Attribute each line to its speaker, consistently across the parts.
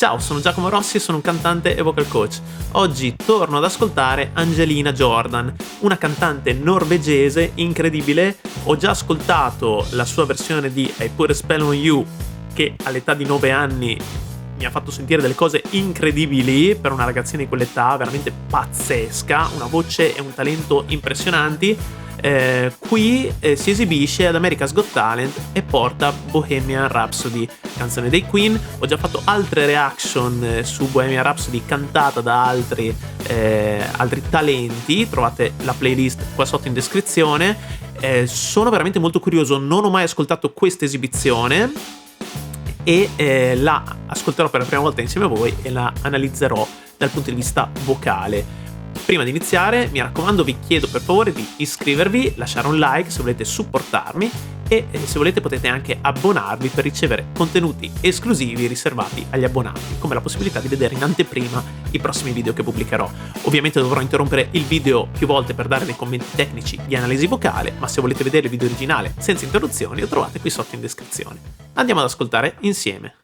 Speaker 1: Ciao, sono Giacomo Rossi e sono un cantante e vocal coach. Oggi torno ad ascoltare Angelina Jordan, una cantante norvegese incredibile. Ho già ascoltato la sua versione di I Put a Spell on You, che all'età di 9 anni mi ha fatto sentire delle cose incredibili per una ragazzina di quell'età, veramente pazzesca, una voce e un talento impressionanti. Qui si esibisce ad America's Got Talent e porta Bohemian Rhapsody, canzone dei Queen. Ho già fatto altre reaction su Bohemian Rhapsody cantata da altri talenti, trovate la playlist qua sotto in descrizione. Sono veramente molto curioso, non ho mai ascoltato questa esibizione e la ascolterò per la prima volta insieme a voi e la analizzerò dal punto di vista vocale. Prima di iniziare, mi raccomando, vi chiedo per favore di iscrivervi, lasciare un like se volete supportarmi e se volete potete anche abbonarvi per ricevere contenuti esclusivi riservati agli abbonati, come la possibilità di vedere in anteprima i prossimi video che pubblicherò. Ovviamente dovrò interrompere il video più volte per dare dei commenti tecnici di analisi vocale, ma se volete vedere il video originale senza interruzioni lo trovate qui sotto in descrizione. Andiamo ad ascoltare insieme.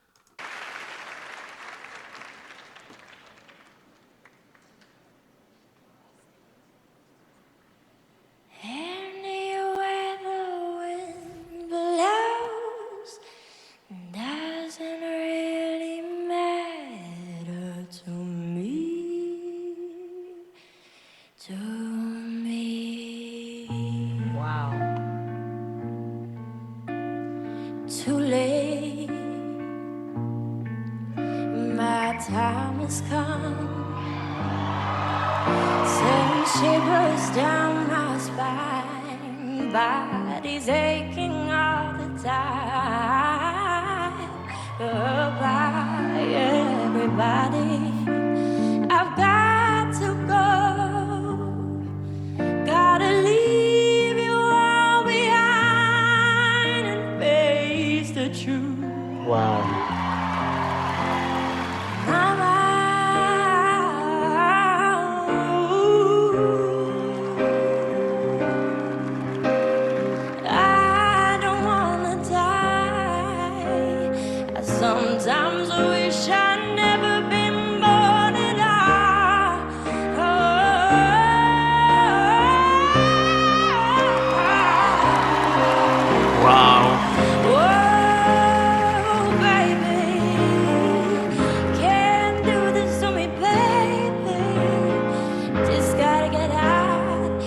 Speaker 2: Too late, my time has come. Send shivers down my spine, body's aching all the time. Goodbye, everybody. I've got to go. Gotta leave you all behind and face the truth.
Speaker 1: Wow.
Speaker 2: I don't wanna die. I sometimes wish I'd never been born at all.
Speaker 1: Wow.
Speaker 2: Oh, baby, can't do this to me, baby. Just gotta get out of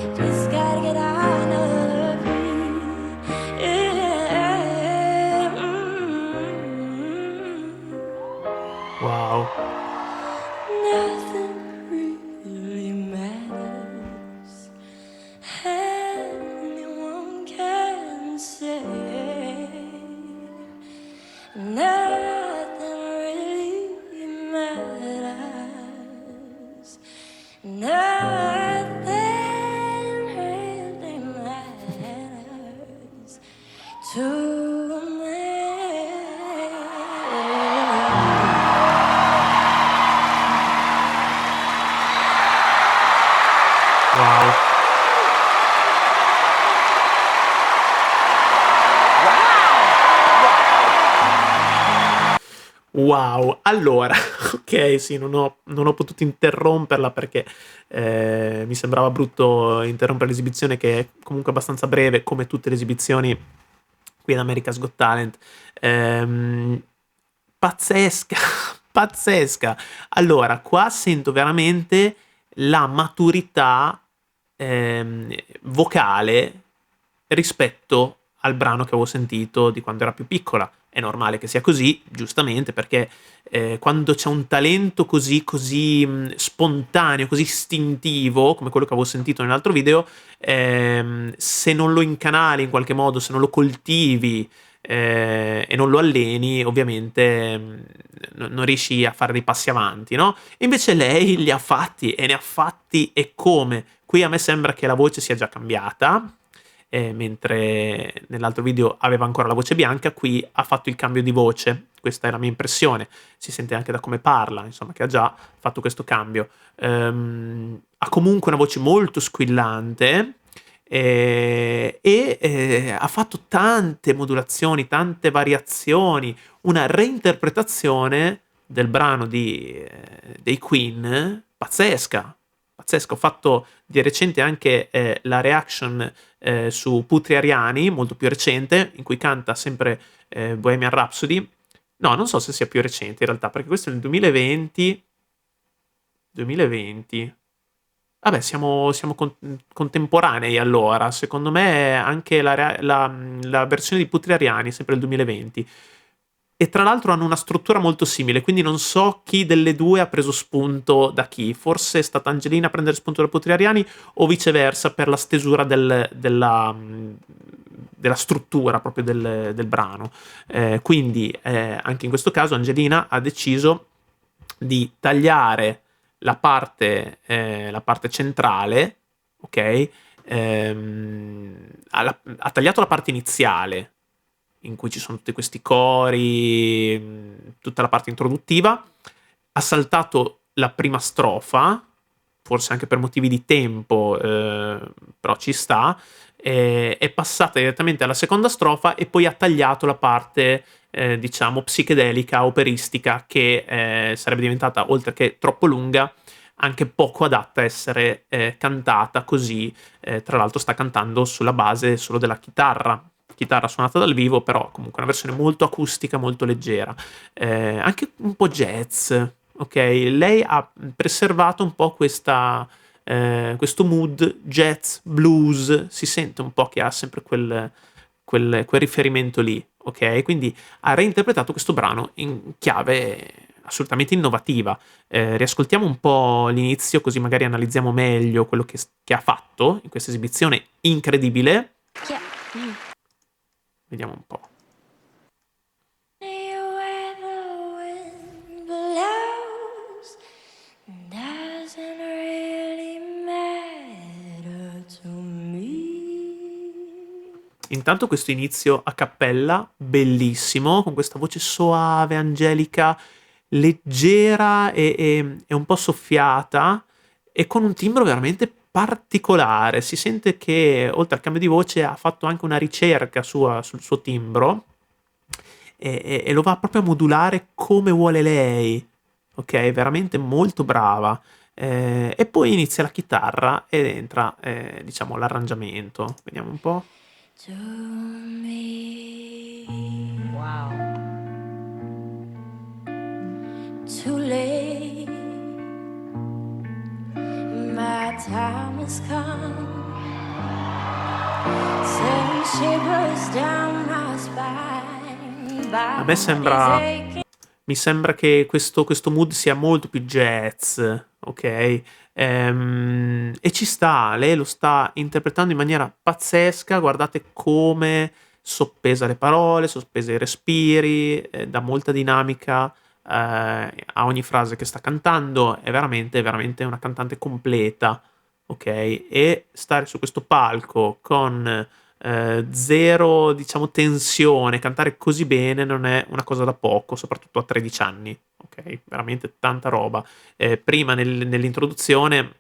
Speaker 2: here. Yeah.
Speaker 1: Wow.
Speaker 2: Nothing really matters. Anyone can say nothing really matters. Nothing really matters to me.
Speaker 1: Wow. Wow, allora, ok, sì, non ho potuto interromperla perché mi sembrava brutto interrompere l'esibizione, che è comunque abbastanza breve, come tutte le esibizioni qui ad America's Got Talent. Pazzesca, pazzesca. Allora, qua sento veramente la maturità vocale rispetto al brano che avevo sentito di quando era più piccola. È normale che sia così, giustamente, perché quando c'è un talento così spontaneo, così istintivo, come quello che avevo sentito nell'altro video, se non lo incanali in qualche modo, se non lo coltivi e non lo alleni, ovviamente non riesci a fare dei passi avanti, no? E invece lei li ha fatti, e ne ha fatti e come. Qui a me sembra che la voce sia già cambiata, mentre nell'altro video aveva ancora la voce bianca, qui ha fatto il cambio di voce. Questa è la mia impressione, si sente anche da come parla, insomma, che ha già fatto questo cambio. Ha comunque una voce molto squillante e ha fatto tante modulazioni, tante variazioni, una reinterpretazione del brano dei Queen, pazzesca, pazzesca. Ho fatto di recente anche la reaction su Putri Ariani, molto più recente, in cui canta sempre Bohemian Rhapsody. No, non so se sia più recente in realtà, perché questo è il 2020. 2020. Vabbè, siamo contemporanei allora. Secondo me anche la versione di Putri Ariani è sempre il 2020. E tra l'altro hanno una struttura molto simile, quindi non so chi delle due ha preso spunto da chi. Forse è stata Angelina a prendere spunto da Putri Ariani o viceversa per la stesura della struttura proprio del brano. Quindi anche in questo caso Angelina ha deciso di tagliare la parte centrale, ok? Ha tagliato la parte iniziale in cui ci sono tutti questi cori, tutta la parte introduttiva, ha saltato la prima strofa, forse anche per motivi di tempo, però ci sta, è passata direttamente alla seconda strofa e poi ha tagliato la parte, diciamo, psichedelica, operistica, che sarebbe diventata, oltre che troppo lunga, anche poco adatta a essere cantata così. Tra l'altro sta cantando sulla base solo della chitarra suonata dal vivo, però comunque una versione molto acustica, molto leggera, anche un po' jazz, ok? Lei ha preservato un po' questo mood jazz, blues, si sente un po' che ha sempre quel riferimento lì, ok? Quindi ha reinterpretato questo brano in chiave assolutamente innovativa. Riascoltiamo un po' l'inizio così magari analizziamo meglio quello che ha fatto in questa esibizione incredibile.
Speaker 2: Yeah.
Speaker 1: Vediamo un po'.
Speaker 2: Where the wind blows doesn't really matter to me.
Speaker 1: Intanto questo inizio a cappella, bellissimo, con questa voce soave, angelica, leggera e un po' soffiata, e con un timbro veramente particolare. Si sente che, oltre al cambio di voce, ha fatto anche una ricerca sul suo timbro e lo va proprio a modulare come vuole lei. Ok, veramente molto brava. E poi inizia la chitarra ed entra, diciamo, l'arrangiamento. Vediamo un po'.
Speaker 2: To me.
Speaker 3: Wow.
Speaker 2: Too late. My time has come. Send shivers down my spine.
Speaker 1: A me mi sembra che questo mood sia molto più jazz, ok? E ci sta, lei lo sta interpretando in maniera pazzesca. Guardate come soppesa le parole, soppesa i respiri, dà molta dinamica a ogni frase che sta cantando. È veramente, veramente una cantante completa, ok? E stare su questo palco con zero, diciamo, tensione, cantare così bene non è una cosa da poco, soprattutto a 13 anni, ok? Veramente tanta roba. Prima nell'introduzione,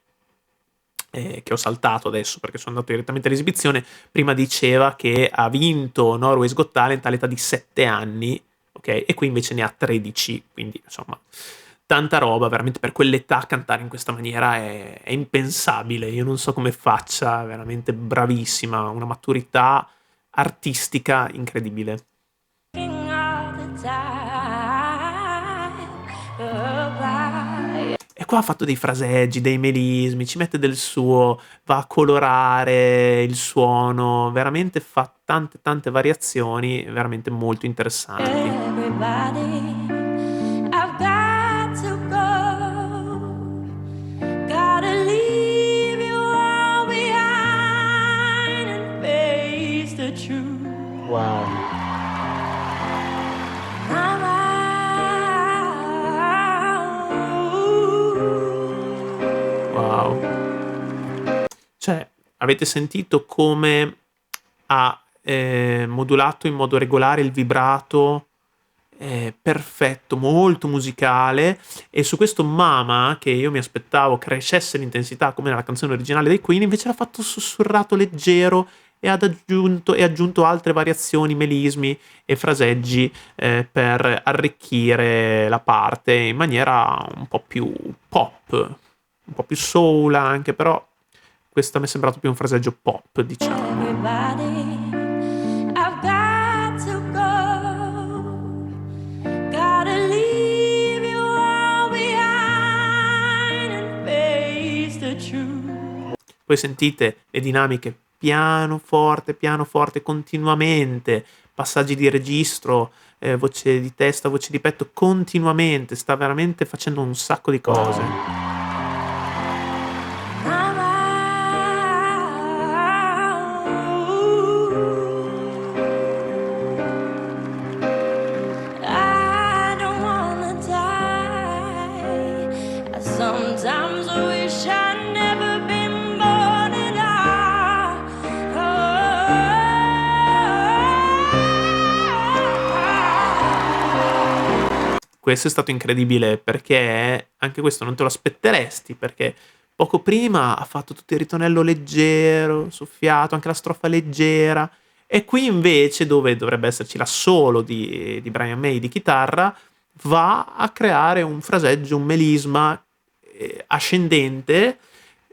Speaker 1: che ho saltato adesso perché sono andato direttamente all'esibizione, prima diceva che ha vinto Norway's Got Talent all'età di 7 anni, ok? E qui invece ne ha 13, quindi insomma tanta roba. Veramente per quell'età cantare in questa maniera è impensabile. Io non so come faccia, veramente bravissima, una maturità artistica incredibile.
Speaker 2: all the time. Goodbye.
Speaker 1: E qua ha fatto dei fraseggi, dei melismi, ci mette del suo, va a colorare il suono, veramente fa tante tante variazioni, veramente molto interessanti.
Speaker 2: Everybody, I've got to go. Gotta leave you all behind and face the truth.
Speaker 3: Wow.
Speaker 2: I'm out.
Speaker 1: Wow. Cioè, avete sentito come ha modulato in modo regolare il vibrato? Perfetto, molto musicale. E su questo Mama, che io mi aspettavo crescesse l'intensità come nella canzone originale dei Queen, invece l'ha fatto sussurrato, leggero e aggiunto altre variazioni, melismi e fraseggi per arricchire la parte in maniera un po' più pop, un po' più soul anche, però questo mi è sembrato più un fraseggio pop, diciamo.
Speaker 2: Everybody, I've got to go. Gotta leave you all behind and face the truth.
Speaker 1: Poi sentite le dinamiche pianoforte, continuamente, passaggi di registro, voce di testa, voce di petto continuamente, sta veramente facendo un sacco di cose.
Speaker 2: I don't wanna die. Sometimes I wish I'd never been born at all.
Speaker 1: Questo è stato incredibile perché anche questo non te lo aspetteresti, perché poco prima ha fatto tutto il ritornello leggero, soffiato, anche la strofa leggera, e qui invece, dove dovrebbe esserci l'assolo di Brian May di chitarra, va a creare un fraseggio, un melisma ascendente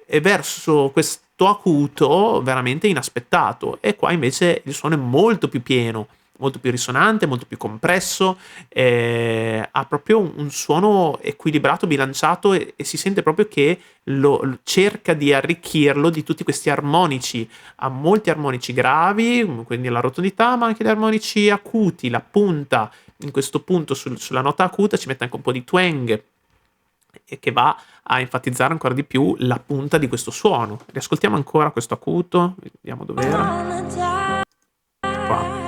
Speaker 1: e verso questo acuto veramente inaspettato. E qua invece il suono è molto più pieno, molto più risonante, molto più compresso, ha proprio un suono equilibrato, bilanciato e si sente proprio che cerca di arricchirlo di tutti questi armonici. Ha molti armonici gravi, quindi la rotondità, ma anche gli armonici acuti, la punta. In questo punto sulla nota acuta ci mette anche un po' di twang e che va a enfatizzare ancora di più la punta di questo suono. Riascoltiamo ancora questo acuto, vediamo dov'era. Qua.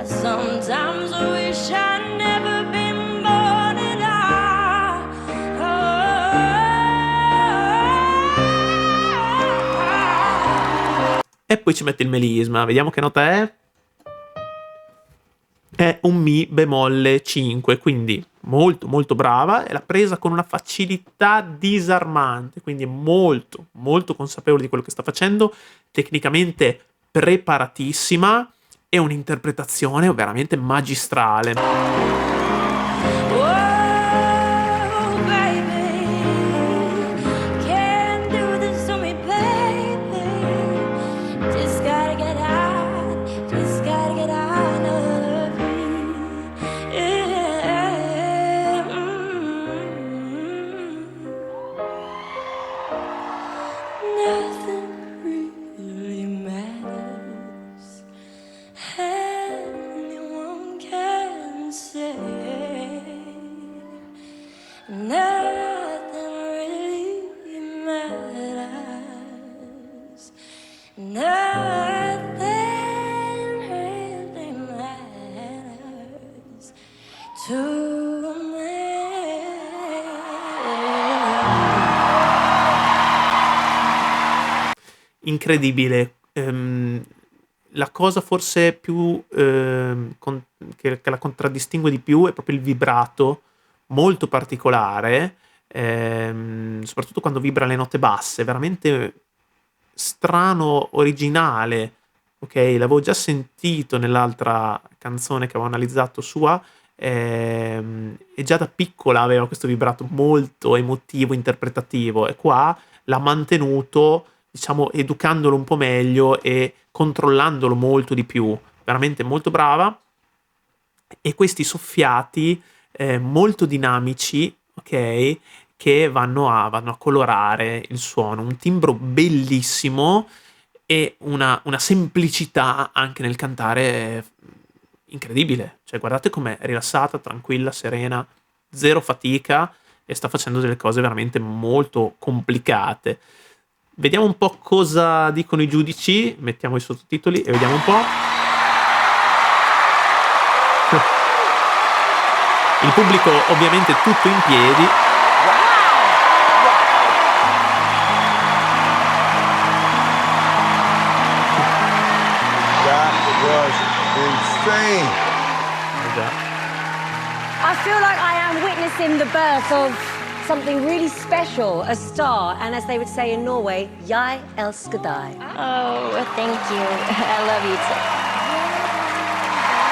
Speaker 2: Sometimes I wish I'd never been born at all.
Speaker 1: E poi ci mette il melisma, vediamo che nota è. È un Mi bemolle 5, quindi molto molto brava, e l'ha presa con una facilità disarmante, quindi è molto molto consapevole di quello che sta facendo, tecnicamente preparatissima e un'interpretazione veramente magistrale.
Speaker 2: Oh, baby, can't do this to me, baby. Just gotta get out of here. Yeah. Nothing really matters. Anyone can say nothing really matters. Nothing really matters to me.
Speaker 1: Incredibile. La cosa forse più che la contraddistingue di più è proprio il vibrato molto particolare, soprattutto quando vibra le note basse, veramente strano, originale. Ok, l'avevo già sentito nell'altra canzone che avevo analizzato sua, e già da piccola aveva questo vibrato molto emotivo, interpretativo, e qua l'ha mantenuto, diciamo, educandolo un po' meglio e controllandolo molto di più. Veramente molto brava. E questi soffiati molto dinamici, ok, che vanno a colorare il suono. Un timbro bellissimo e una semplicità anche nel cantare incredibile. Cioè, guardate com'è rilassata, tranquilla, serena, zero fatica, e sta facendo delle cose veramente molto complicate. Vediamo un po' cosa dicono i giudici, mettiamo i sottotitoli e vediamo un po'. Il pubblico ovviamente tutto in piedi.
Speaker 3: That was insane.
Speaker 1: Già.
Speaker 4: I feel like I am witnessing the birth of
Speaker 3: something really special, a star, and as they would say in Norway, jeg elsker deg.
Speaker 2: Oh, thank you. I love you too.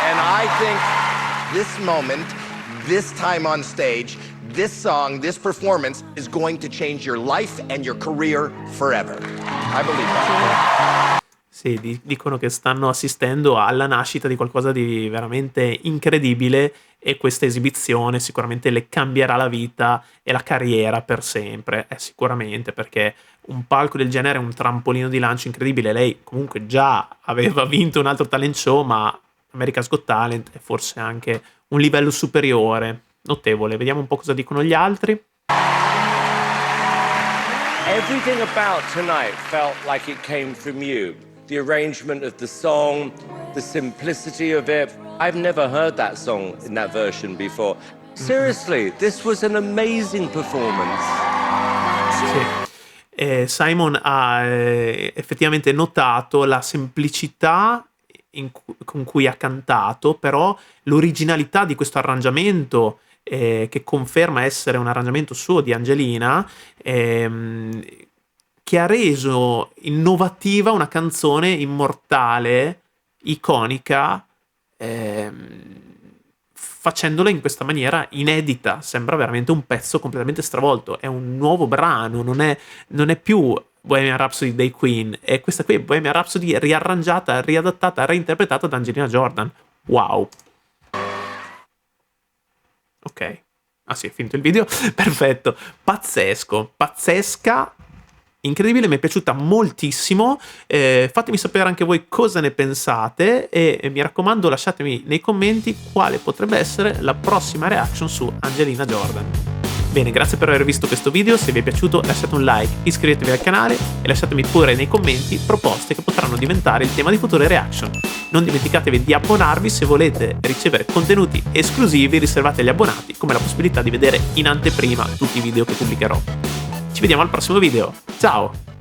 Speaker 4: And I think this moment, this time on stage, this song, this performance is going to change your life and your career forever. I believe that.
Speaker 1: Sì, dicono che stanno assistendo alla nascita di qualcosa di veramente incredibile e questa esibizione sicuramente le cambierà la vita e la carriera per sempre. Sicuramente, perché un palco del genere è un trampolino di lancio incredibile. Lei comunque già aveva vinto un altro talent show, ma America's Got Talent è forse anche un livello superiore, notevole. Vediamo un po' cosa dicono gli altri.
Speaker 5: Everything about tonight felt like it came from you. The arrangement of the song, the simplicity of it. I've never heard that song in that version before. Seriously, this was an amazing performance.
Speaker 1: Sì. Simon ha effettivamente notato la semplicità con cui ha cantato, però l'originalità di questo arrangiamento, che conferma essere un arrangiamento suo di Angelina, che ha reso innovativa una canzone immortale, iconica, facendola in questa maniera inedita. Sembra veramente un pezzo completamente stravolto, è un nuovo brano, non è più Bohemian Rhapsody dei Queen, è questa qui è Bohemian Rhapsody riarrangiata, riadattata, reinterpretata da Angelina Jordan. Wow. Ok. Ah sì, è finito il video. Perfetto. Pazzesco. Pazzesca. Incredibile, mi è piaciuta moltissimo. Fatemi sapere anche voi cosa ne pensate e mi raccomando lasciatemi nei commenti quale potrebbe essere la prossima reaction su Angelina Jordan. Bene, grazie per aver visto questo video. Se vi è piaciuto lasciate un like, iscrivetevi al canale e lasciatemi pure nei commenti proposte che potranno diventare il tema di future reaction. Non dimenticatevi di abbonarvi se volete ricevere contenuti esclusivi riservati agli abbonati, come la possibilità di vedere in anteprima tutti i video che pubblicherò. Ci vediamo al prossimo video. Ciao!